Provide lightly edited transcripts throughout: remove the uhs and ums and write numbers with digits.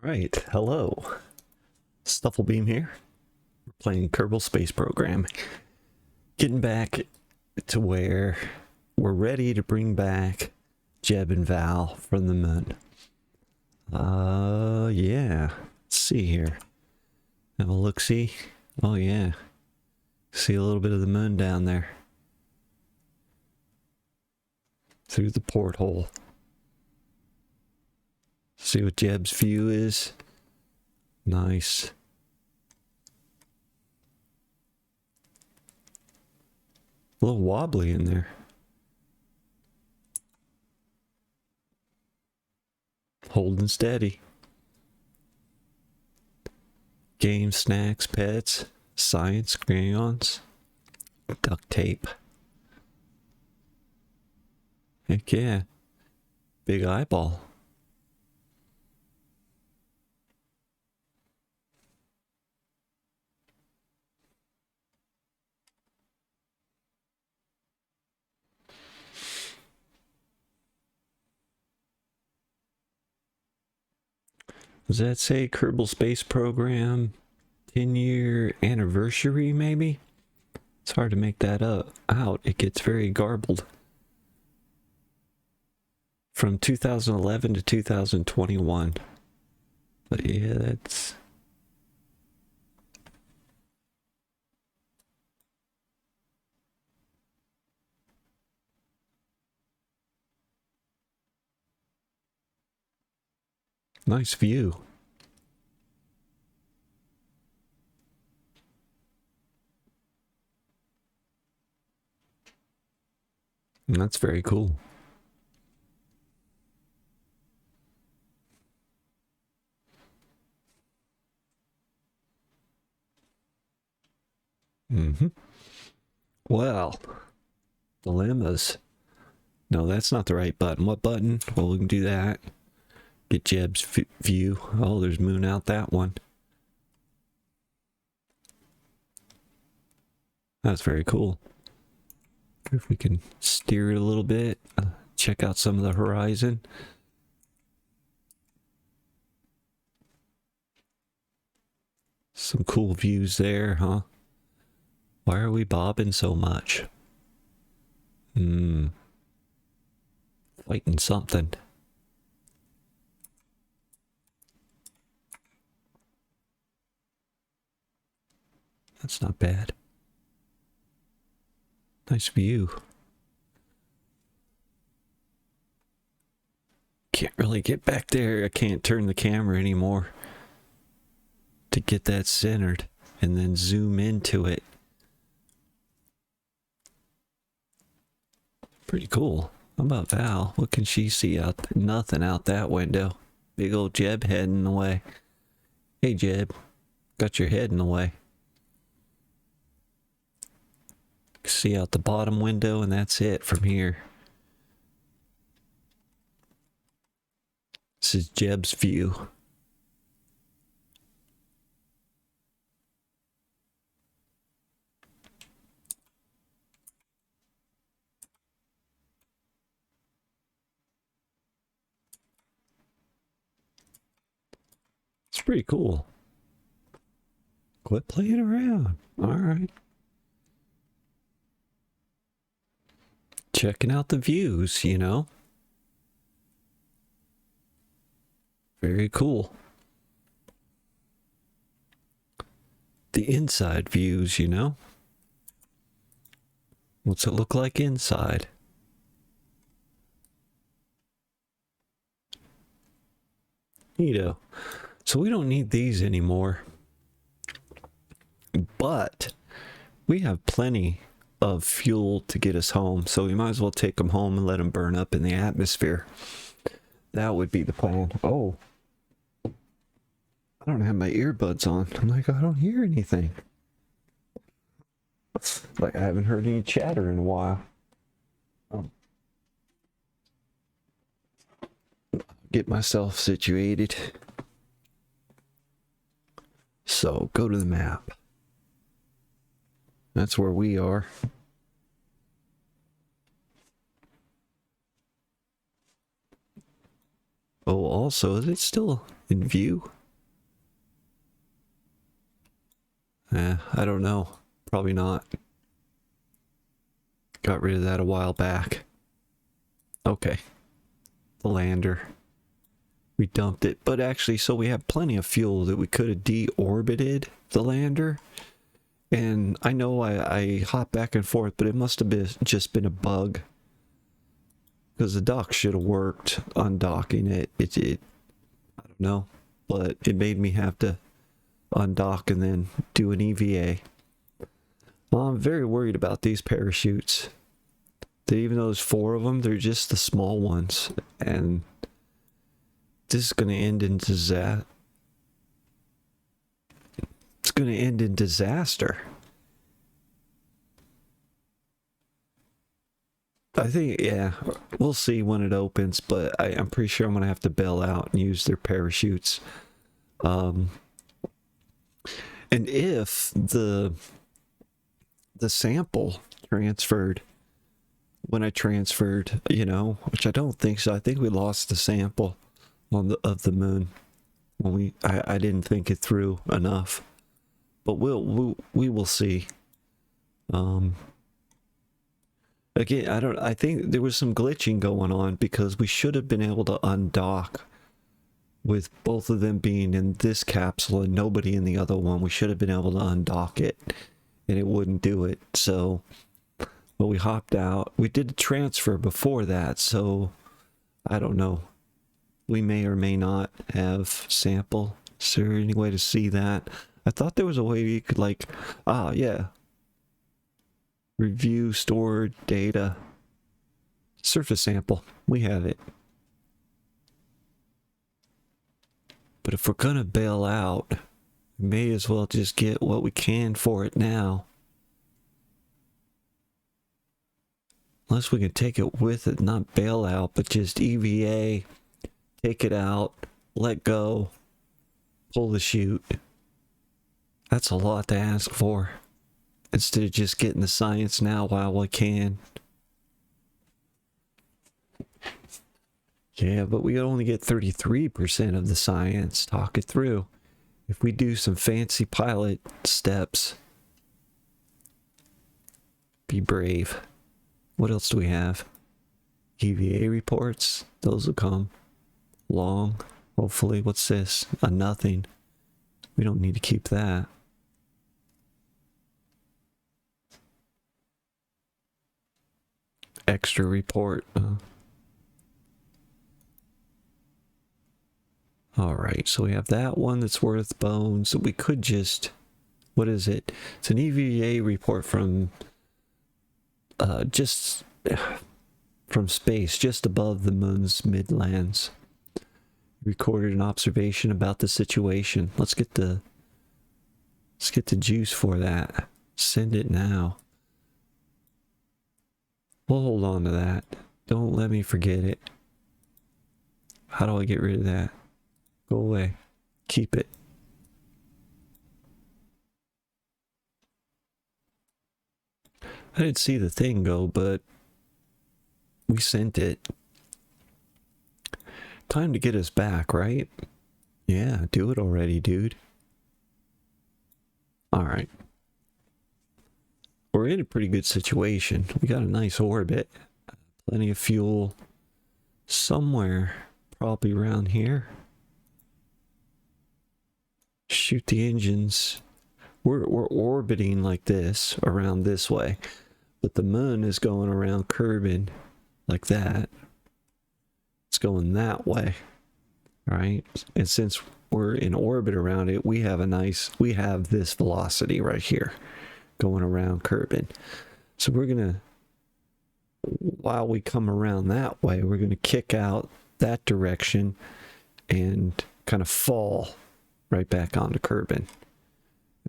Right, hello. Stufflebeam here. We're playing Kerbal Space Program. Getting back to where we're ready to bring back Jeb and Val from the moon. Yeah. Let's see here. Have a look-see. Oh, yeah. See a little bit of the moon down there. Through the porthole. See what Jeb's view is. Nice. A little wobbly in there. Holding steady. Games, snacks, pets, science, crayons, duct tape. Heck yeah. Big eyeball. Does that say Kerbal Space Program 10-year anniversary, maybe? It's hard to make that out. It gets very garbled. From 2011 to 2021. But yeah, that's... nice view. And that's very cool. Well, dilemmas. No, that's not the right button. What button? Well, we can do that. Get Jeb's view. Oh, there's moon out that one. That's very cool. If we can steer it a little bit, check out some of the horizon. Some cool views there, huh? Why are we bobbing so much? Fighting something. That's not bad. Nice view. Can't really get back there. I can't turn the camera anymore to get that centered and then zoom into it. Pretty cool. How about Val? What can she see out there? Nothing out that window. Big old Jeb head in the way. Hey Jeb, got your head in the way. See out the bottom window, and that's it from here. This is Jeb's view. It's pretty cool. Quit playing around. All right. Checking out the views, you know. Very cool. The inside views, you know. What's it look like inside? Neato. So we don't need these anymore. But we have plenty of fuel to get us home, so we might as well take them home and let them burn up in the atmosphere. That would be the plan. Oh, I don't have my earbuds on. I'm like, I don't hear anything. Like, I haven't heard any chatter in a while. Get myself situated. So, go to the map. That's where we are. Oh, also, is in view? I don't know. Probably not. Got rid of that a while back. Okay. The lander. We dumped it. But actually, so we have plenty of fuel that we could have deorbited the lander. And I know I hop back and forth, but it must have been just been a bug. Because the dock should have worked undocking it. I don't know. But it made me have to undock and then do an EVA. Well, I'm very worried about these parachutes. Even though there's 4 of them, they're just the small ones. And this is going to end in disaster. It's going to end in disaster. I think, yeah, we'll see when it opens, but I'm pretty sure I'm going to have to bail out and use their parachutes. And if the sample transferred, when I transferred, you know, which I don't think so. I think we lost the sample of the moon when I didn't think it through enough, but we will see. Again, I think there was some glitching going on because we should have been able to undock with both of them being in this capsule and nobody in the other one. We should have been able to undock it and it wouldn't do it. So, but we hopped out. We did a transfer before that, so I don't know. We may or may not have sample. Is there any way to see that? I thought there was a way you could like, yeah. Review stored data. Surface sample. We have it. But if we're gonna bail out, we may as well just get what we can for it now. Unless we can take it with it, not bail out, but just EVA, take it out, let go, pull the chute. That's a lot to ask for. Instead of just getting the science now while we can. Yeah, but we only get 33% of the science. Talk it through. If we do some fancy pilot steps, be brave. What else do we have? EVA reports. Those will come. Long. Hopefully. What's this? A nothing. We don't need to keep that. Extra report. Alright, so we have that one that's worth bones. We could just... What is it? It's an EVA report from... just... from space, just above the moon's midlands. Recorded an observation about the situation. Let's get the juice for that. Send it now. We'll hold on to that. Don't let me forget it. How do I get rid of that? Go away. Keep it. I didn't see the thing go, but we sent it. Time to get us back, right? Yeah, do it already, dude. Alright. We're in a pretty good situation. We got a nice orbit. Plenty of fuel. Somewhere, probably around here. Shoot the engines. We're orbiting like this, around this way. But the moon is going around Kerbal like that. It's going that way. Alright? And since we're in orbit around it, we have this velocity right here going around Kerbal. So we're gonna, while we come around that way, we're gonna kick out that direction and kind of fall right back onto Kerbal.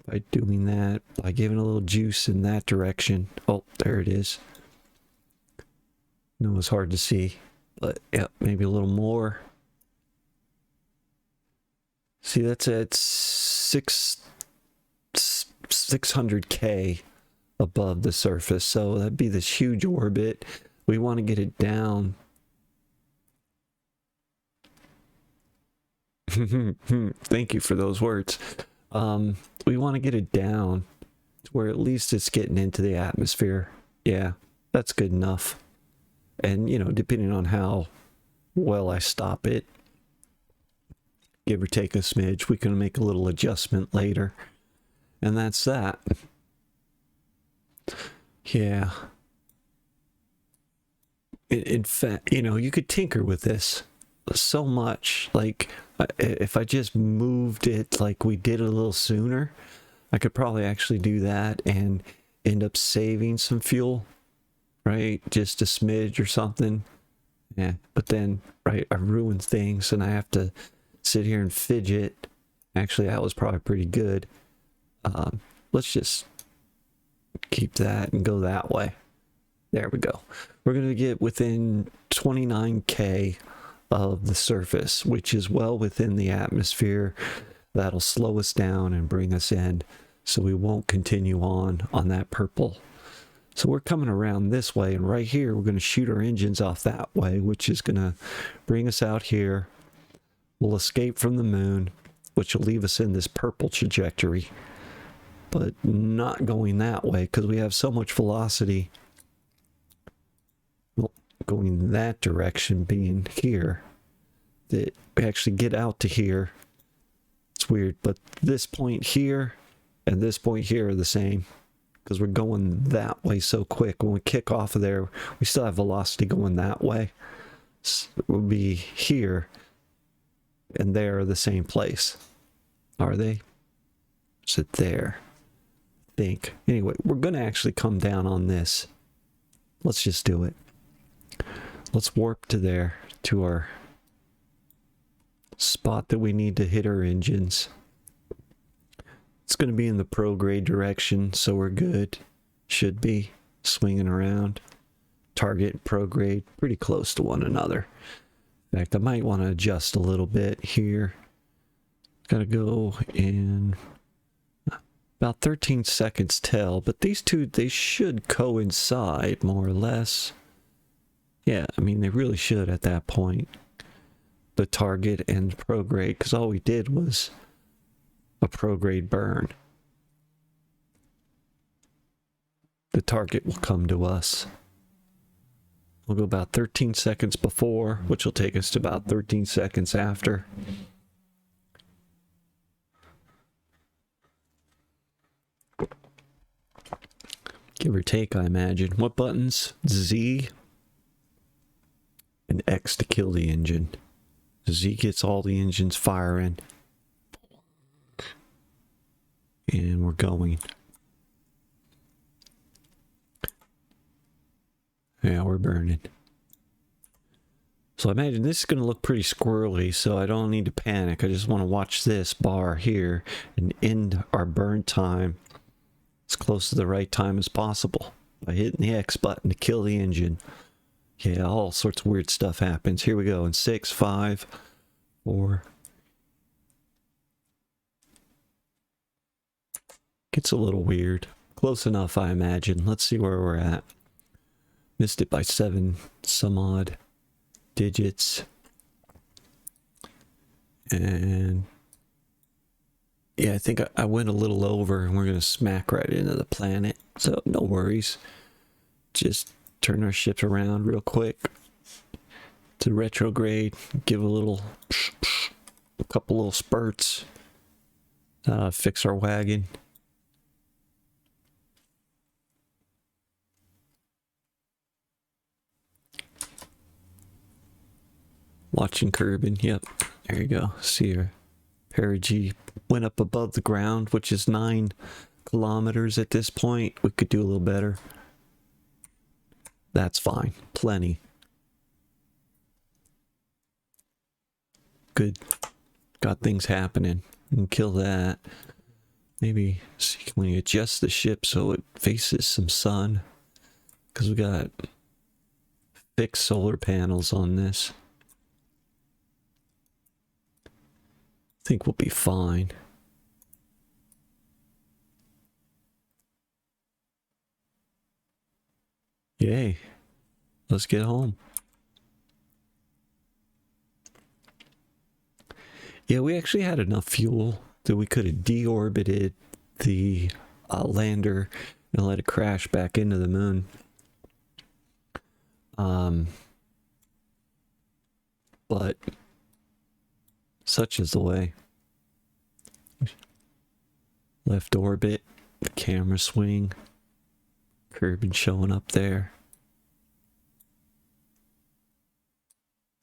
By doing that, by giving a little juice in that direction. Oh, there it is. No, it's hard to see, but yeah, maybe a little more. See, that's at 600K above the surface, so that'd be this huge orbit. We want to get it down. Thank you for those words. We want to get it down to where at least it's getting into the atmosphere. Yeah, that's good enough. And, you know, depending on how well I stop it, give or take a smidge, we can make a little adjustment later. And that's that. Yeah. In fact, you know, you could tinker with this so much. Like, if I just moved it like we did a little sooner, I could probably actually do that and end up saving some fuel, right? Just a smidge or something. Yeah, but then, right, I ruin things and I have to sit here and fidget. Actually, that was probably pretty good. Let's just keep that and go that way. There we go. We're going to get within 29K of the surface, which is well within the atmosphere. That'll slow us down and bring us in, so we won't continue on that purple. So we're coming around this way, and right here we're going to shoot our engines off that way, which is going to bring us out here. We'll escape from the moon, which will leave us in this purple trajectory, but not going that way because we have so much velocity. Well, going that direction, being here, that we actually get out to here. It's weird, but this point here and this point here are the same because we're going that way so quick. When we kick off of there, we still have velocity going that way. So we'll be here and there are the same place. Are they? Is it there? I think. Anyway, we're going to actually come down on this. Let's just do it. Let's warp to there, to our spot that we need to hit our engines. It's going to be in the prograde direction, so we're good. Should be swinging around. Target and prograde pretty close to one another. In fact, I might want to adjust a little bit here. Gotta go in about 13 seconds till, but these two, they should coincide more or less. Yeah, I mean, they really should at that point. The target and prograde, because all we did was a prograde burn. The target will come to us. We'll go about 13 seconds before, which will take us to about 13 seconds after. Give or take, I imagine. What buttons? Z and X to kill the engine. Z gets all the engines firing. And we're going. Yeah, we're burning. So I imagine this is going to look pretty squirrely, so I don't need to panic. I just want to watch this bar here and end our burn time as close to the right time as possible by hitting the X button to kill the engine. Yeah, all sorts of weird stuff happens. Here we go in 6, 5, 4. Gets a little weird. Close enough, I imagine. Let's see where we're at. Missed it by 7 some odd digits. And yeah, I think I went a little over and we're going to smack right into the planet. So no worries. Just turn our ships around real quick to retrograde. Give a couple little spurts. Fix our wagon. Watching Kerbal. Yep. There you go. See her. Perigee went up above the ground, which is 9 kilometers at this point. We could do a little better. That's fine. Plenty. Good. Got things happening. And kill that. Maybe see, can we adjust the ship so it faces some sun? Because we got fixed solar panels on this. I think we'll be fine. Yay. Let's get home. Yeah, we actually had enough fuel that we could have deorbited the lander and let it crash back into the moon. But such is the way. Left orbit, the camera swing, Kerbal showing up there.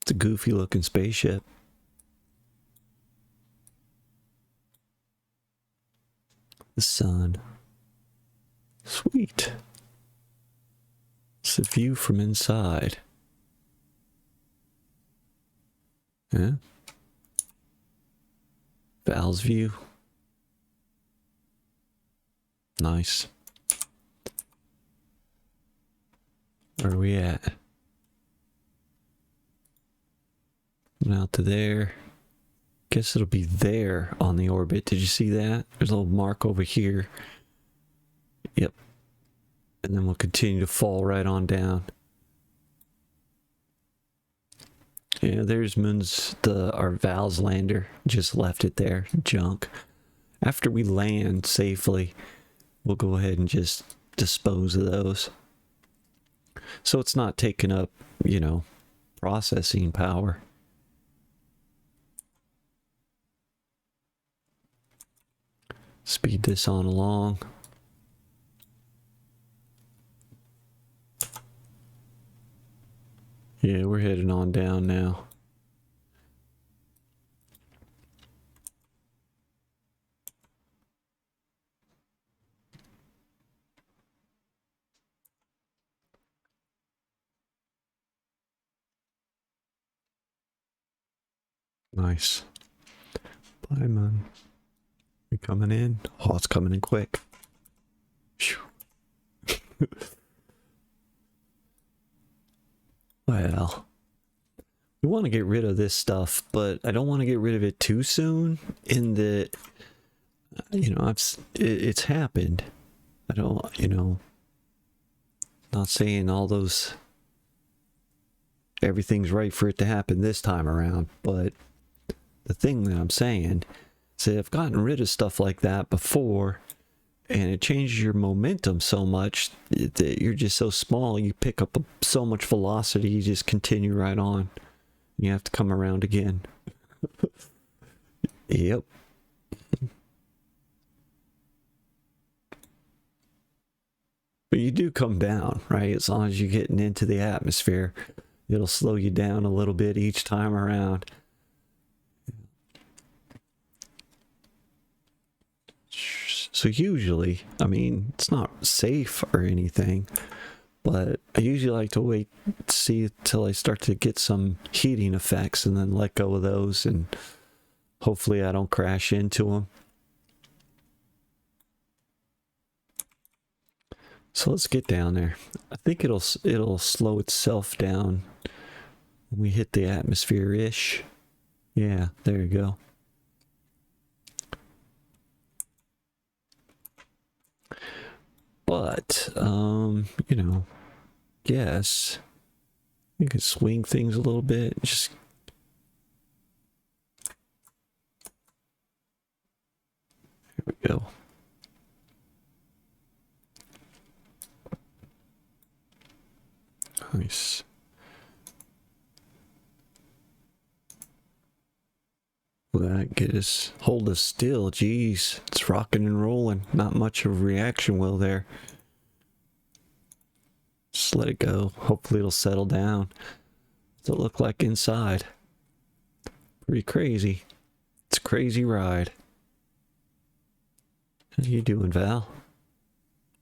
It's a goofy looking spaceship. The sun. Sweet. It's a view from inside. Yeah. Val's view. Nice. Where are we at? Out to there. Guess it'll be there on the orbit. Did you see that? There's a little mark over here. Yep. And then we'll continue to fall right on down. Yeah, there's our Val's lander. Just left it there. Junk. After we land safely, we'll go ahead and just dispose of those. So it's not taking up, processing power. Speed this on along. Yeah, we're heading on down now. Nice. Bye, man. We coming in? Oh, it's coming in quick. Well, we want to get rid of this stuff, but I don't want to get rid of it too soon. In that, it's happened. I don't, not saying all those, everything's right for it to happen this time around, but the thing that I'm saying is that I've gotten rid of stuff like that before, and it changes your momentum so much that you're just so small, you pick up so much velocity, you just continue right on. You have to come around again. Yep. But you do come down, right? As long as you're getting into the atmosphere, it'll slow you down a little bit each time around. So usually, it's not safe or anything, but I usually like to wait, see till I start to get some heating effects and then let go of those, and hopefully I don't crash into them. So let's get down there. I think it'll slow itself down when we hit the atmosphere-ish. Yeah, there you go. But, guess you can swing things a little bit. Just here we go. Nice. Will that get us, hold us still? Geez, it's rocking and rolling. Not much of a reaction wheel there. Just let it go. Hopefully it'll settle down. What's it look like inside? Pretty crazy. It's a crazy ride. How you doing, Val?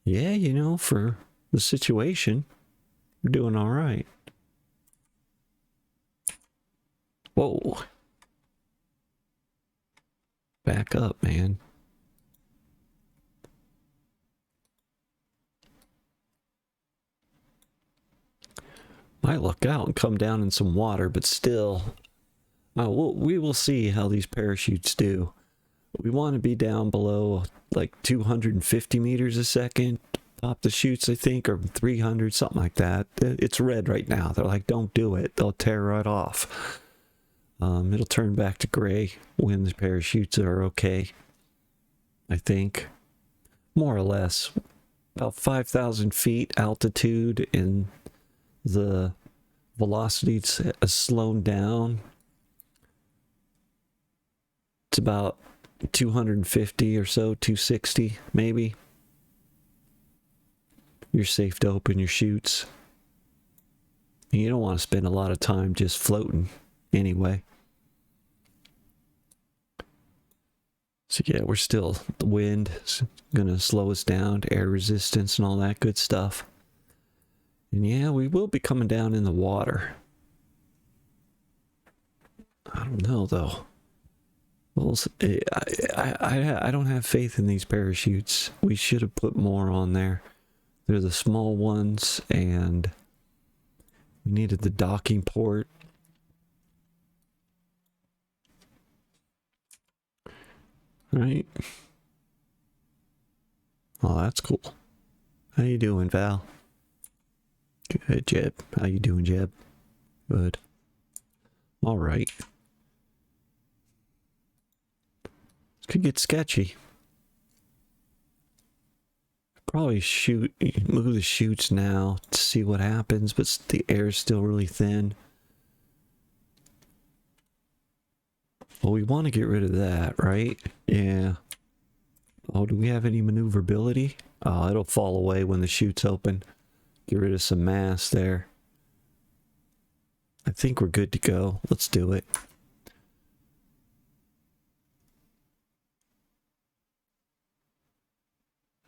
Yeah, for the situation, we're doing all right. Whoa. Back up, man. Might look out and come down in some water, but still, we will see how these parachutes do. We want to be down below like 250 meters a second. Pop the chutes, I think, or 300, something like that. It's red right now. They're like, don't do it. They'll tear right off. It'll turn back to gray when the parachutes are okay, I think. More or less. About 5,000 feet altitude and the velocity has slowed down. It's about 250 or so, 260 maybe. You're safe to open your chutes. You don't want to spend a lot of time just floating anyway. So yeah, we're still, the wind is going to slow us down, air resistance and all that good stuff. And yeah, we will be coming down in the water. I don't know though. Well, I don't have faith in these parachutes. We should have put more on there. They're the small ones and we needed the docking port. Right. Oh, that's cool. How you doing, Val? Good, Jeb. How you doing, Jeb? Good. All right. This could get sketchy. Probably move the chutes now to see what happens, but the air's still really thin. Well, we want to get rid of that, right? Yeah. Oh, do we have any maneuverability? Oh, it'll fall away when the chute's open. Get rid of some mass there. I think we're good to go. Let's do it.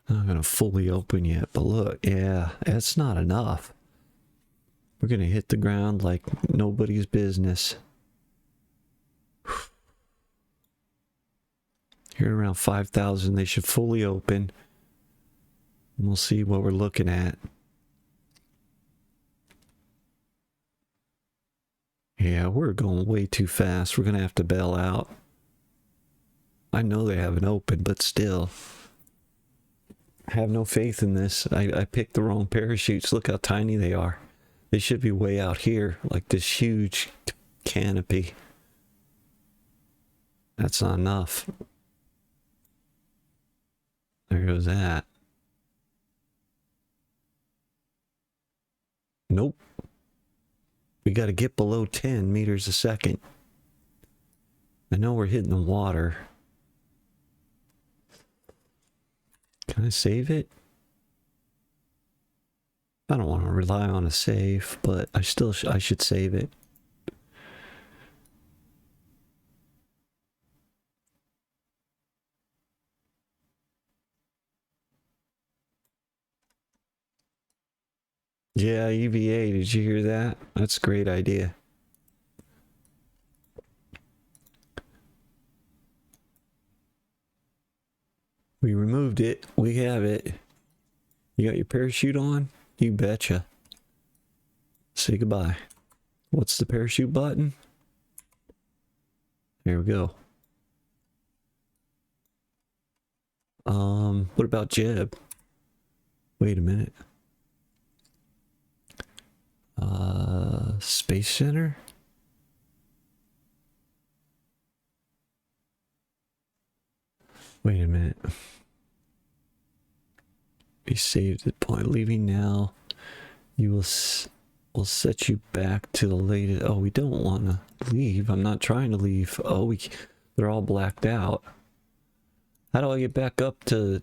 Not gonna fully open yet, but look, yeah, it's not enough. We're gonna hit the ground like nobody's business. Here around 5,000, they should fully open. And we'll see what we're looking at. Yeah, we're going way too fast. We're gonna have to bail out. I know they haven't opened, but still. I have no faith in this. I picked the wrong parachutes. Look how tiny they are. They should be way out here, like this huge canopy. That's not enough. There goes that. Nope. We got to get below 10 meters a second. I know we're hitting the water. Can I save it? I don't want to rely on a save, but I should save it. Yeah, EVA, did you hear that? That's a great idea. We removed it. We have it. You got your parachute on? You betcha. Say goodbye. What's the parachute button? There we go. What about Jeb? Wait a minute. Space Center? Wait a minute. Be saved at point. Leaving now. You will set you back to the latest. Oh, we don't want to leave. I'm not trying to leave. Oh, they're all blacked out. How do I get back up to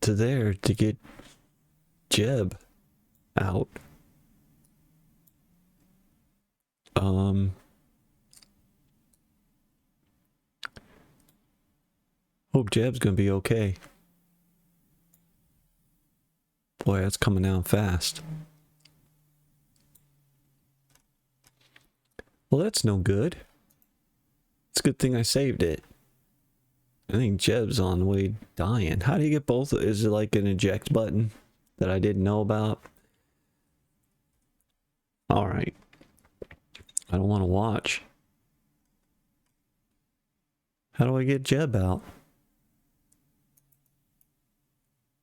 there to get Jeb out? Hope Jeb's gonna be okay. Boy, that's coming down fast. Well, that's no good. It's a good thing I saved it. I think Jeb's on the way dying. How do you get both? Is it like an eject button that I didn't know about? Alright. I don't want to watch. How do I get Jeb out?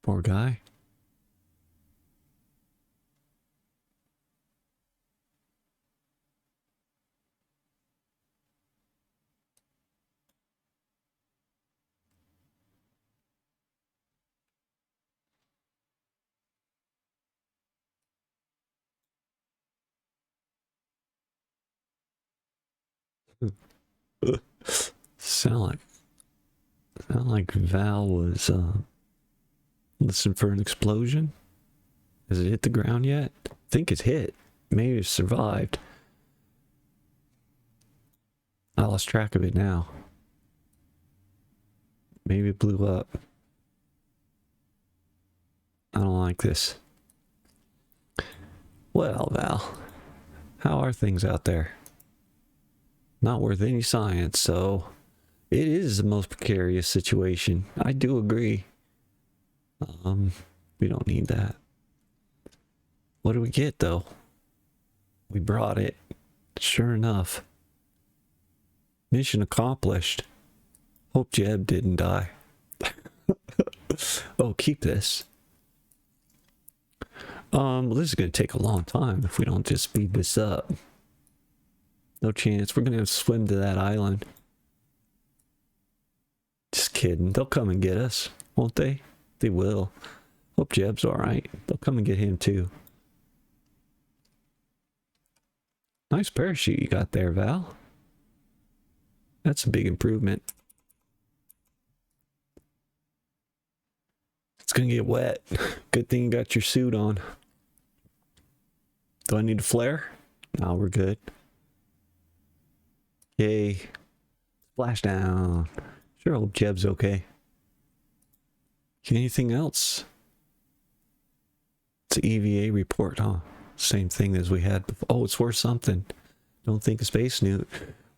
Poor guy. Sound like Val was listening for an explosion. Has it hit the ground yet? I think it's hit. Maybe it survived. I lost track of it now. Maybe it blew up. I don't like this. Well, Val, how are things out there? Not worth any science, so it is the most precarious situation. I do agree. We don't need that. What do we get, though? We brought it. Sure enough. Mission accomplished. Hope Jeb didn't die. Oh, keep this. Well, this is going to take a long time if we don't just speed this up. No chance. We're going to have to swim to that island. Just kidding. They'll come and get us, won't they? They will. Hope Jeb's alright. They'll come and get him too. Nice parachute you got there, Val. That's a big improvement. It's gonna get wet. Good thing you got your suit on. Do I need a flare? No, we're good. Yay. Splashdown. Sure hope Jeb's okay. Anything else? It's an EVA report, huh? Same thing as we had before. Oh, it's worth something. Don't think a space newt.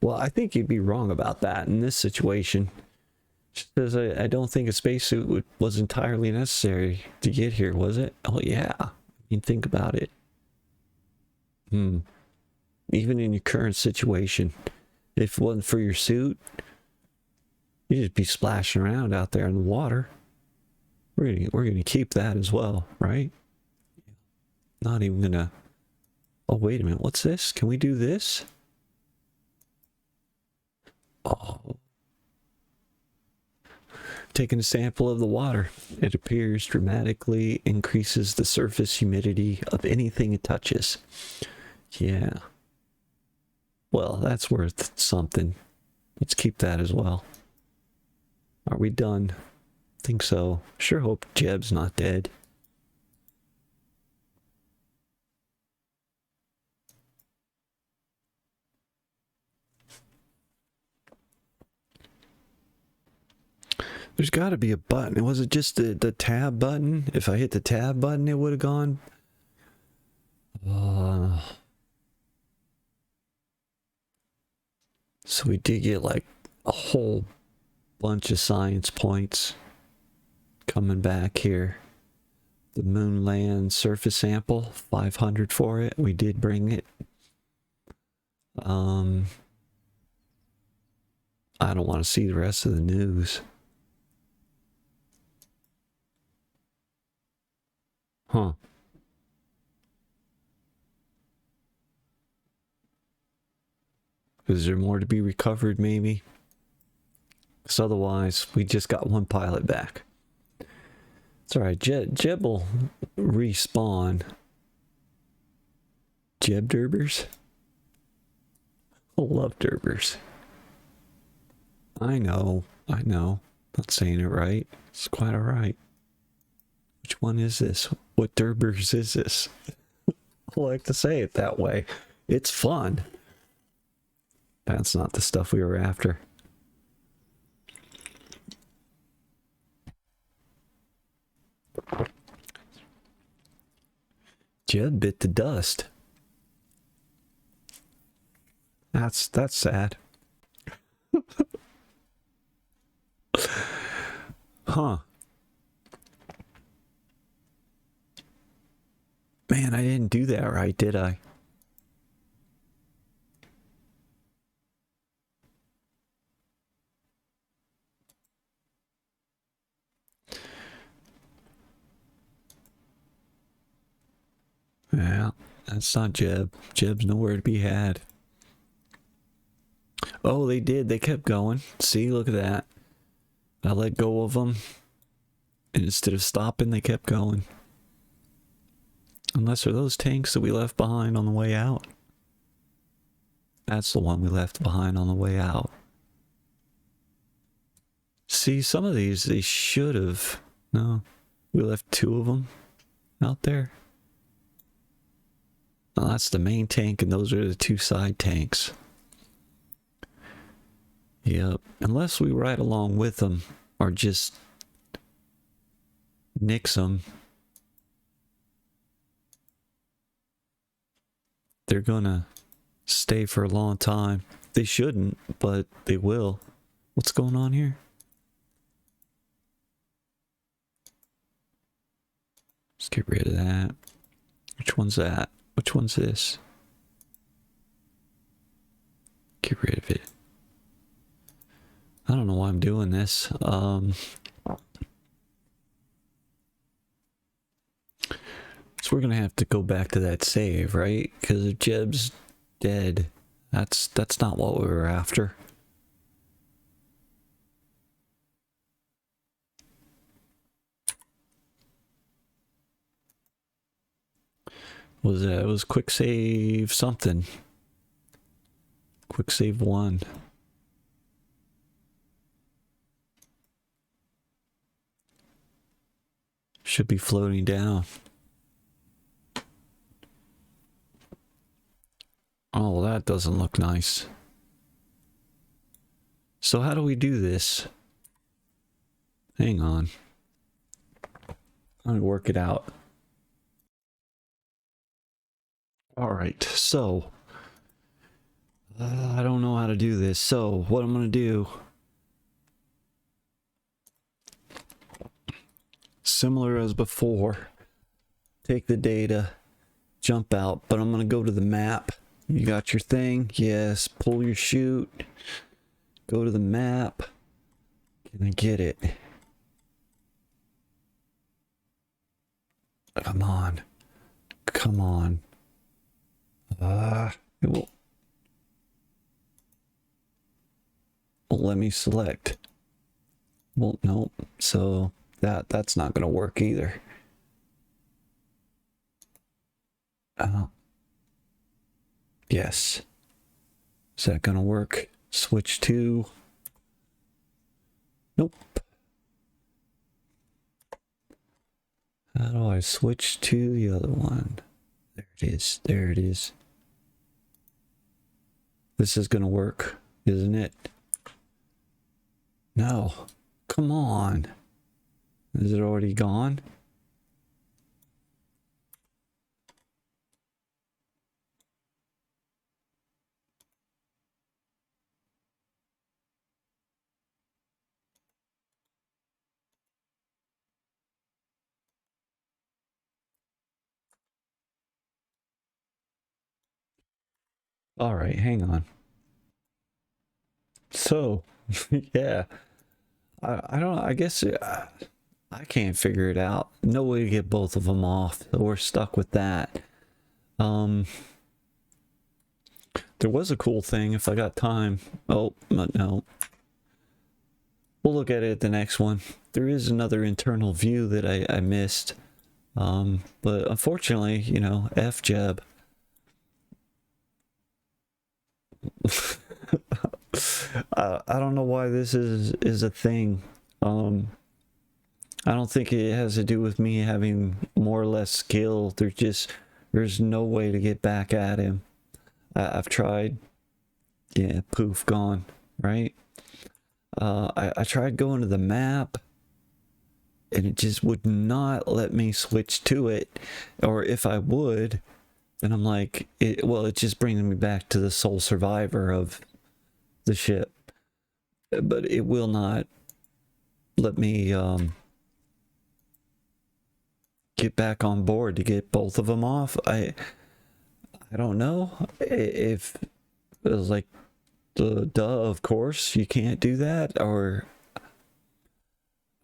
Well, I think you'd be wrong about that in this situation. Because I don't think a spacesuit was entirely necessary to get here, was it? Oh, yeah. I mean, think about it. Even in your current situation, if it wasn't for your suit, you'd just be splashing around out there in the water. We're gonna keep that as well, right? Not even gonna... Oh, wait a minute. What's this? Can we do this? Oh. Taking a sample of the water. It appears dramatically increases the surface humidity of anything it touches. Yeah. Well, that's worth something. Let's keep that as well. Are we done? Think so. Sure hope Jeb's not dead. There's got to be a button. Was it just the tab button? If I hit the tab button, it would have gone. So we did get like a whole bunch of science points coming back here. The moon land surface sample, 500 for it. We did bring it. I don't want to see the rest of the news. Huh. Is there more to be recovered, maybe? Because otherwise, we just got one pilot back. It's alright. Jeb will respawn. Jeb Durbers? I love Durbers. I know. Not saying it right. It's quite alright. Which one is this? What Durbers is this? I like to say it that way. It's fun. That's not the stuff we were after. Jeb bit the dust. That's sad. Huh. Man, I didn't do that right, did I? Yeah, that's not Jeb. Jeb's nowhere to be had. Oh, they did. They kept going. See, look at that. I let go of them. And instead of stopping, they kept going. Unless they're those tanks that we left behind on the way out. That's the one we left behind on the way out. See, some of these, they should have. No, we left 2 of them out there. Well, that's the main tank, and those are the 2 side tanks. Yep, unless we ride along with them, or just nix them. They're gonna stay for a long time. They shouldn't, but they will. What's going on here? Let's get rid of that. Which one's that? Which one's this? Get rid of it. I don't know why I'm doing this. So we're gonna have to go back to that save, right? Because if Jeb's dead, that's not what we were after. Was that? It was quick save something. Quick save 1. Should be floating down. Oh, well, that doesn't look nice. So how do we do this? Hang on. I'm gonna work it out. Alright, so I don't know how to do this. So what I'm gonna do, similar as before, take the data, jump out, but I'm gonna go to the map. You got your thing? Yes. Pull your chute. Go to the map. Can I get it? Come on. Come on. It won't let me select. Well, no. So that's not gonna work either. Yes. Is that gonna work? Switch to. Nope. How do I switch to the other one? There it is. There it is. This is gonna work, isn't it? No. Come on. Is it already gone? All right, hang on. So, yeah, I don't. I guess I can't figure it out. No way to get both of them off. We're stuck with that. There was a cool thing if I got time. Oh, no. We'll look at it at the next one. There is another internal view that I missed. But unfortunately, you know, F Jeb. I don't know why this is a thing. I don't think it has to do with me having more or less skill. There's no way to get back at him. I've tried. Yeah, poof, gone. Right. I tried going to the map, and it just would not let me switch to it. Or if I would, then I'm like, it's just bringing me back to the sole survivor of the ship. But it will not let me get back on board to get both of them off. I don't know if it was like, duh, of course you can't do that, or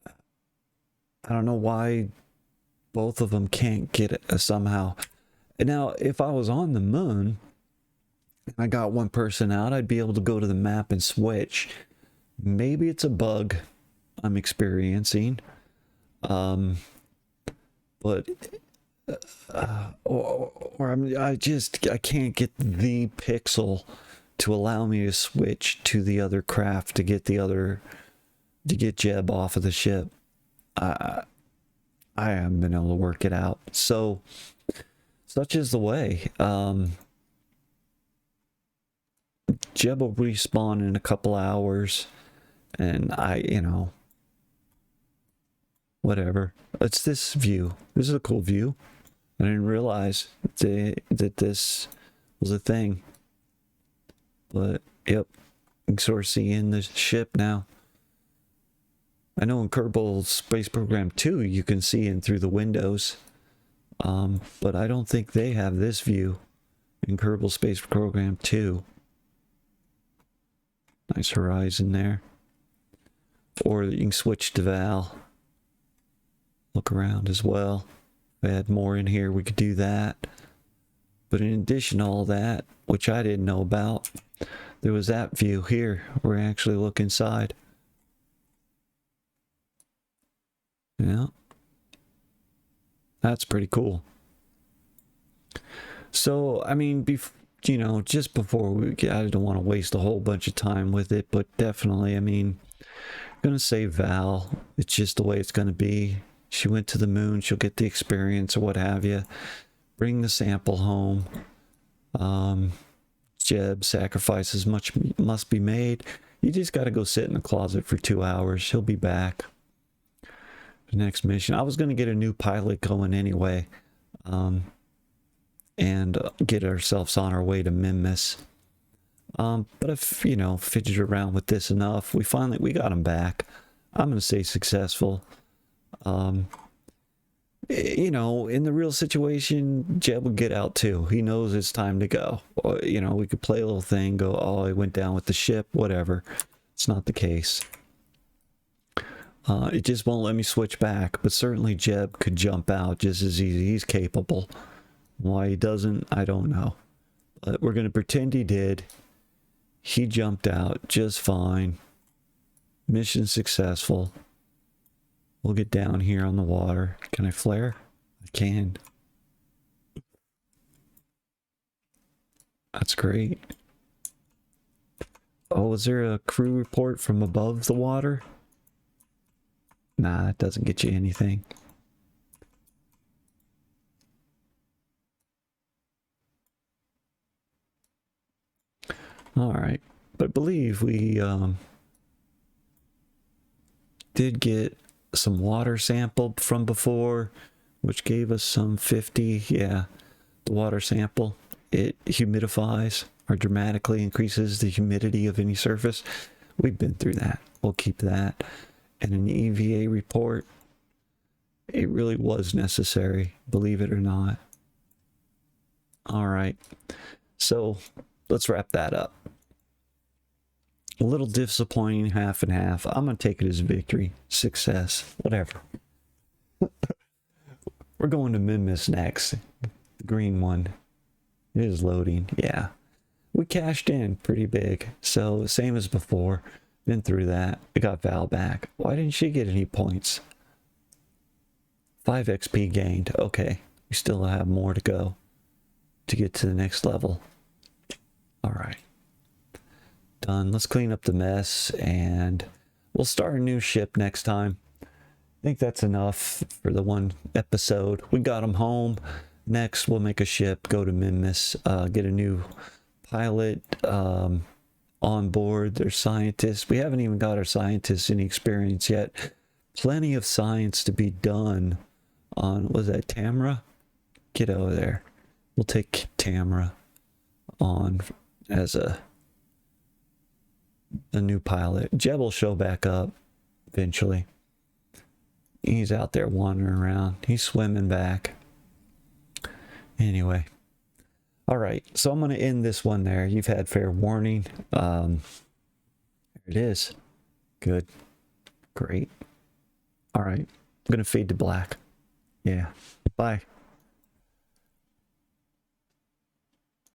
I don't know why both of them can't get it somehow. Now, if I was on the moon and I got one person out, I'd be able to go to the map and switch. Maybe it's a bug I'm experiencing. But or I can't get the pixel to allow me to switch to the other craft to get Jeb off of the ship. I haven't been able to work it out. So such is the way. Jeb will respawn in a couple hours, and whatever. It's this view. This is a cool view. I didn't realize that this was a thing. But, yep, you can sort of see in the ship now. I know in Kerbal Space Program 2, you can see in through the windows. But I don't think they have this view in Kerbal Space Program 2. Nice horizon there. Or you can switch to Val. Look around as well. If I had more in here, we could do that. But in addition to all that, which I didn't know about, there was that view here where I actually look inside. Yeah. That's pretty cool. So, I mean, just before I don't want to waste a whole bunch of time with it, but definitely, I mean, I'm going to say Val. It's just the way it's going to be. She went to the moon. She'll get the experience or what have you. Bring the sample home. Jeb, sacrifices must be made. You just got to go sit in the closet for 2 hours. She'll be back. The next mission. I was going to get a new pilot going anyway. And get ourselves on our way to Minmus. But if, fidgeted around with this enough, we got him back. I'm going to say successful. In the real situation, Jeb would get out too. He knows it's time to go. We could play a little thing, go, oh, he went down with the ship, whatever. It's not the case. It just won't let me switch back, but certainly Jeb could jump out just as easy. He's capable. Why he doesn't, I don't know. But we're going to pretend he did. He jumped out just fine. Mission successful. We'll get down here on the water. Can I flare? I can. That's great. Oh, is there a crew report from above the water? Nah, it doesn't get you anything. All right, but I believe we did get some water sampled from before, which gave us some 50. Yeah, the water sample, it humidifies or dramatically increases the humidity of any surface. We've been through that. We'll keep that. And an EVA report, it really was necessary, believe it or not. All right, so let's wrap that up. A little disappointing, half and half. I'm going to take it as victory, success, whatever. We're going to Minmus next. The green one. It is loading. Yeah. We cashed in pretty big. So, same as before. Been through that. We got Val back. Why didn't she get any points? 5 XP gained. Okay. We still have more to go to get to the next level. All right. Done. Let's clean up the mess and we'll start a new ship next time. I think that's enough for the one episode. We got them home. Next, we'll make a ship, go to Minmus, get a new pilot on board. There's scientists. We haven't even got our scientists any experience yet. Plenty of science to be done on, was that Tamra? Get over there. We'll take Tamra on as a new pilot. Jeb will show back up eventually. He's out there wandering around. He's swimming back. Anyway. All right. So I'm going to end this one there. You've had fair warning. There it is. Good. Great. All right. I'm going to fade to black. Yeah. Bye.